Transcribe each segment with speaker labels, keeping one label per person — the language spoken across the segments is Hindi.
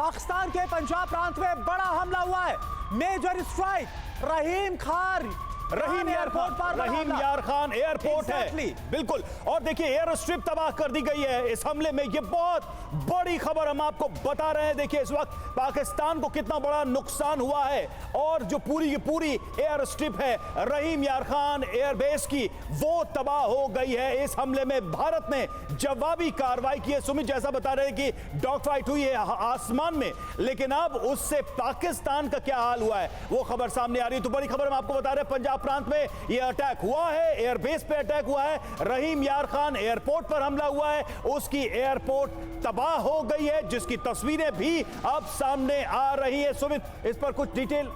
Speaker 1: पाकिस्तान के पंजाब प्रांत में बड़ा हमला हुआ है। मेजर स्ट्राइक रहीम यार खान एयरपोर्ट है बिल्कुल। और देखिए एयर स्ट्रिप तबाह कर दी गई है इस हमले में। ये बहुत बड़ी खबर हम आपको बता रहे हैं। देखिए इस वक्त पाकिस्तान को कितना बड़ा नुकसान हुआ है और जो पूरी की पूरी एयर स्ट्रिप है रहीम यार खान एयरबेस की वो तबाह हो गई है। इस हमले में भारत ने जवाबी कार्रवाई की है। सुमित जैसा बता रहे हैं कि डॉग फाइट हुई है आसमान में, लेकिन अब उससे पाकिस्तान का क्या हाल हुआ है वो खबर सामने आ रही है। तो बड़ी खबर हम आपको बता रहे हैं, पंजाब प्रांत में यह अटैक हुआ है, एयरबेस पे अटैक हुआ है, रहीम यार खान एयरपोर्ट पर हमला हुआ है, उसकी एयरपोर्ट तबाह हो गई है जिसकी तस्वीरें भी अब सामने आ रही है। सुमित इस पर कुछ डिटेल।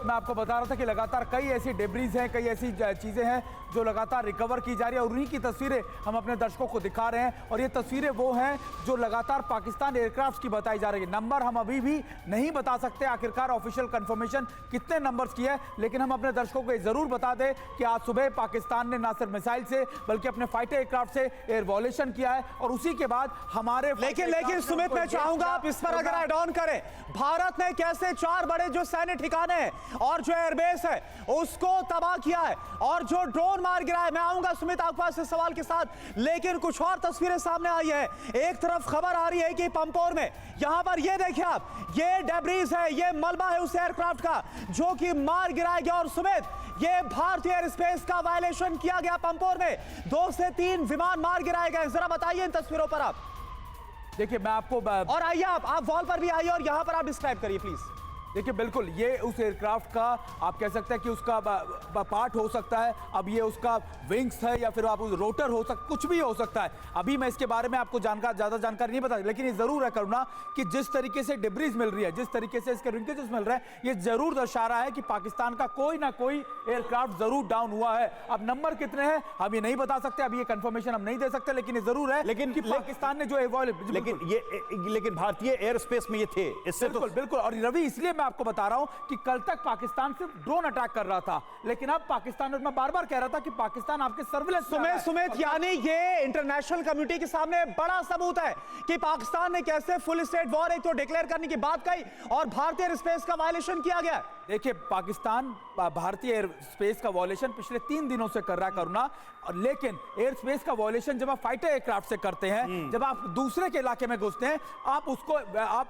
Speaker 2: मैं आपको बता रहा था कि लगातार कई ऐसी डेब्रीज हैं, कई ऐसी चीजें हैं जो लगातार रिकवर की जा रही है और उन्हीं की तस्वीरें हम अपने दर्शकों को दिखा रहे हैं। और ये तस्वीरें वो हैं जो लगातार पाकिस्तान एयरक्राफ्ट की बताई जा रही है। नंबर हम अभी भी नहीं बता सकते आखिरकार ऑफिशियल कंफर्मेशन कितने नंबर्स की है, लेकिन हम अपने दर्शकों को जरूर बता दें कि आज सुबह पाकिस्तान ने ना सिर्फ मिसाइल से बल्कि अपने फाइटर एयरक्राफ्ट से एयर वॉल्यूशन किया है और उसी के बाद हमारे
Speaker 1: लेकिन सुमित मैं चाहूंगा आप इस पर अगर ऐड ऑन करें, भारत ने कैसे 4 बड़े जो सैन्य ठिकाने हैं और जो एयरबेस है उसको तबाह किया है और जो ड्रोन मार गिरा है। मैं आऊंगा सुमित आपके पास इस सवाल के साथ, लेकिन कुछ और तस्वीरें सामने आई है। एक तरफ खबर आ रही है कि पंपोर में यहां पर ये देखिए आप, ये डेब्रीज है, ये मलबा है उस एयरक्राफ्ट का जो कि मार गिराया गया। और सुमित ये भारतीय एयर स्पेस का वायलेशन किया गया। पंपोर में 2 से 3 विमान मार गिराए गए। जरा बताइए इन तस्वीरों पर आप।
Speaker 2: देखिए मैं आपको
Speaker 1: और आइए आप वॉल पर भी आइए और यहां पर आप डिस्क्राइब करिए प्लीज।
Speaker 2: देखिए बिल्कुल ये उस एयरक्राफ्ट का आप कह सकते हैं कि उसका पार्ट हो सकता है। अब ये उसका विंग्स है या फिर आप उस रोटर हो सकता, कुछ भी हो सकता है। अभी मैं इसके बारे में आपको ज्यादा जानकारी नहीं बता, लेकिन ये जरूर है करुणा कि जिस तरीके से डिब्रीज मिल रही है, जिस तरीके से इसके रिंकेजेस मिल रहे हैं, ये जरूर दर्शा रहा है कि पाकिस्तान का कोई ना कोई एयरक्राफ्ट जरूर डाउन हुआ है। अब नंबर कितने हैं हम ये नहीं बता सकते, अभी ये कंफर्मेशन हम नहीं दे सकते, लेकिन ये जरूर है
Speaker 1: लेकिन
Speaker 2: पाकिस्तान ने जो
Speaker 1: लेकिन भारतीय एयर स्पेस में ये थे इससे
Speaker 2: बिल्कुल। और रवि इसलिए मैं आपको बता रहा हूं कि कल तक पाकिस्तान सिर्फ ड्रोन अटैक कर रहा था, लेकिन अब पाकिस्तान, और मैं बार-बार कह रहा था कि पाकिस्तान आपके सर्विलेंस
Speaker 1: सुमित यानी ये इंटरनेशनल कम्युनिटी के सामने बड़ा सबूत है कि पाकिस्तान ने कैसे फुल स्टेट वॉर एक तो डिक्लेयर करने की बात कही और भारतीय एयर स्पेस का वायलेशन किया गया।
Speaker 2: देखिए पाकिस्तान भारतीय एयर स्पेस का वॉल्यूशन पिछले 3 दिनों से कर रहा है करुणा, और लेकिन एयर स्पेस का वॉल्यूशन जब आप फाइटर एयरक्राफ्ट से करते हैं, जब आप दूसरे के इलाके में घुसते हैं, आप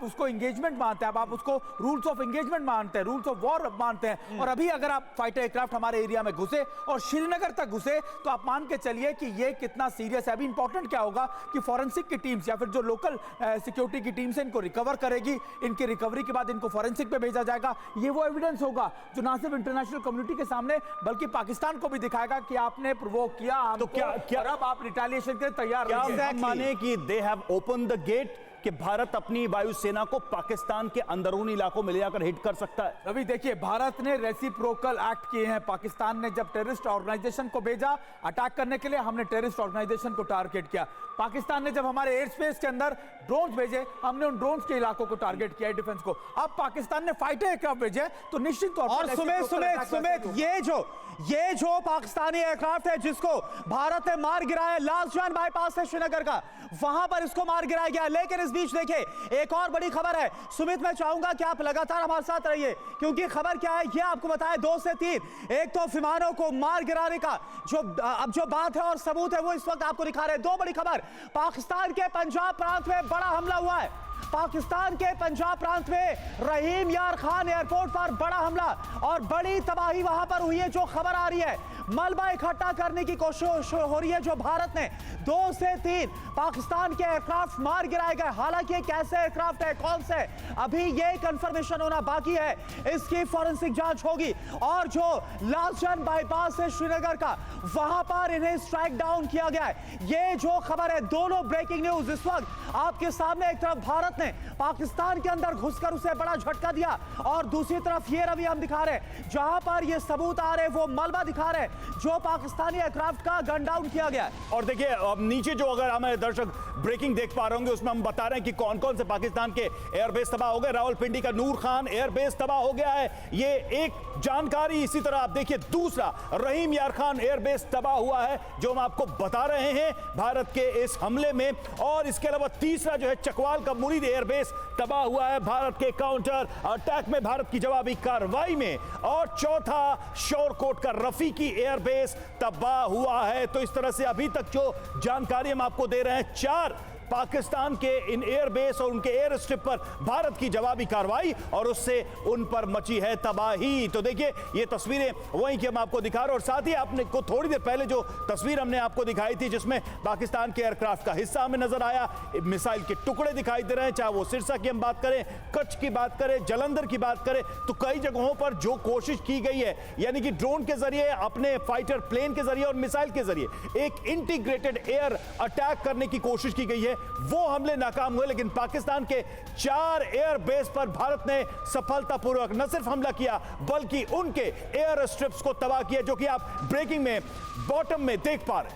Speaker 2: उसको एंगेजमेंट मानते हैं, आप उसको रूल्स ऑफ एंगेजमेंट मानते हैं, रूल्स ऑफ वॉर मानते हैं। और अभी अगर आप फाइटर एयरक्राफ्ट हमारे एरिया में घुसे और श्रीनगर तक घुसे तो आप मान के चलिए कि ये कितना सीरियस है। अभी इंपॉर्टेंट क्या होगा कि फॉरेंसिक की टीम्स या फिर जो लोकल सिक्योरिटी की टीम्स इनको रिकवर करेगी, इनकी रिकवरी के बाद इनको फॉरेंसिक पे भेजा जाएगा। ये वो एविडेंस होगा जो ना सिर्फ इंटरनेशनल कम्युनिटी के सामने बल्कि पाकिस्तान को भी दिखाएगा कि आपने प्रोवोक किया, तो क्या अब आप रिटेलिएशन के तैयार
Speaker 1: माने कि they have open the gate कि भारत अपनी वायुसेना को पाकिस्तान के अंदरूनी इलाकों में ले जाकर हिट कर सकता है।
Speaker 2: अभी देखिए भारत ने रेसिप्रोकल एक्ट किए हैं। पाकिस्तान ने जब टेररिस्ट ऑर्गेनाइजेशन को भेजा अटैक करने के लिए, हमने टेररिस्ट ऑर्गेनाइजेशन को टारगेट किया। पाकिस्तान ने जब हमारे एयर स्पेस के अंदर ड्रोन्स भेजे, हमने उन ड्रोन्स के इलाकों को टारगेट किया डिफेंस को। अब पाकिस्तान ने फाइटर एयरक्राफ्ट भेजे तो निश्चित तौर पर
Speaker 1: सुमित ये जो पाकिस्तानी एयरक्राफ्ट है जिसको भारत ने मार गिराया लालजान बाईपास से श्रीनगर का, वहां पर इसको मार गिराया गया। लेकिन इस बीच देखिए एक और बड़ी खबर है। सुमित मैं चाहूंगा कि आप लगातार हमारे साथ रहिए क्योंकि खबर क्या है ये आपको बताएं। 2 से 3 एक तो विमानों को मार गिराने का जो बात है और सबूत है वो इस वक्त आपको दिखा रहे हैं। 2 बड़ी खबर, पाकिस्तान के पंजाब प्रांत में बड़ा हमला हुआ है। पाकिस्तान के पंजाब प्रांत में रहीम यार खान एयरपोर्ट पर बड़ा हमला और बड़ी तबाही वहां पर हुई है। जो खबर आ रही है मलबा इकट्ठा करने की कोशिश हो रही है। जो भारत ने 2 से 3 पाकिस्तान के एयरक्राफ्ट मार गिराए गए। हालांकि कैसे एयरक्राफ्ट है, कौन से, अभी ये कंफर्मेशन होना बाकी है। इसकी फॉरेंसिक जांच होगी। और जो लालचंद बाईपास है श्रीनगर का, वहां पर इन्हें स्ट्राइक डाउन किया गया है। ये जो खबर है, दोनों ब्रेकिंग न्यूज इस वक्त आपके सामने। एक तरफ भारत ने पाकिस्तान के अंदर घुसकर उसे बड़ा झटका दिया और दूसरी तरफ ये रवि हम दिखा रहे हैं जहां पर ये सबूत आ रहे, वो मलबा दिखा रहे जो पाकिस्तानी एयरक्राफ्ट का गन डाउन किया गया।
Speaker 3: और देखिए अब नीचे जो अगर हमारे दर्शक ब्रेकिंग देख पा रहे होंगे उसमें हम बता रहे हैं कि कौन कौन से पाकिस्तान के एयरबेस तबाह हो गए। रावलपिंडी का नूर खान एयरबेस तबाह हो गया है, ये एक जानकारी। इसी तरह आप देखिए दूसरा रहीम यार खान एयरबेस तबाह हुआ है जो हम आपको बता रहे हैं भारत के इस हमले में। और इसके अलावा तीसरा जो है चकवाल का मुरी करावली एयरबेस तबाह हुआ है भारत के काउंटर अटैक में, भारत की जवाबी कार्रवाई में। और चौथा शोरकोट का रफीकी एयरबेस तबाह हुआ है। तो इस तरह से अभी तक जो जानकारी हम आपको दे रहे हैं, 4 पाकिस्तान के इन एयरबेस और उनके एयर स्ट्रिप पर भारत की जवाबी कार्रवाई और उससे उन पर मची है तबाही। तो देखिए ये तस्वीरें वहीं की हम आपको दिखा रहे हैं और साथ ही आपने को थोड़ी देर पहले जो तस्वीर हमने आपको दिखाई थी जिसमें पाकिस्तान के एयरक्राफ्ट का हिस्सा हमें नजर आया, मिसाइल के टुकड़े दिखाई दे रहे हैं, चाहे वो सिरसा की हम बात करें, कच्छ की बात करें, जलंधर की बात करें, तो कई जगहों पर जो कोशिश की गई है यानी कि ड्रोन के जरिए, अपने फाइटर प्लेन के जरिए और मिसाइल के जरिए एक इंटीग्रेटेड एयर अटैक करने की कोशिश की गई है, वो हमले नाकाम हुए। लेकिन पाकिस्तान के 4 एयरबेस पर भारत ने सफलतापूर्वक न सिर्फ हमला किया बल्कि उनके एयर स्ट्रिप्स को तबाह किया, जो कि आप ब्रेकिंग में बॉटम में देख पा रहे हैं।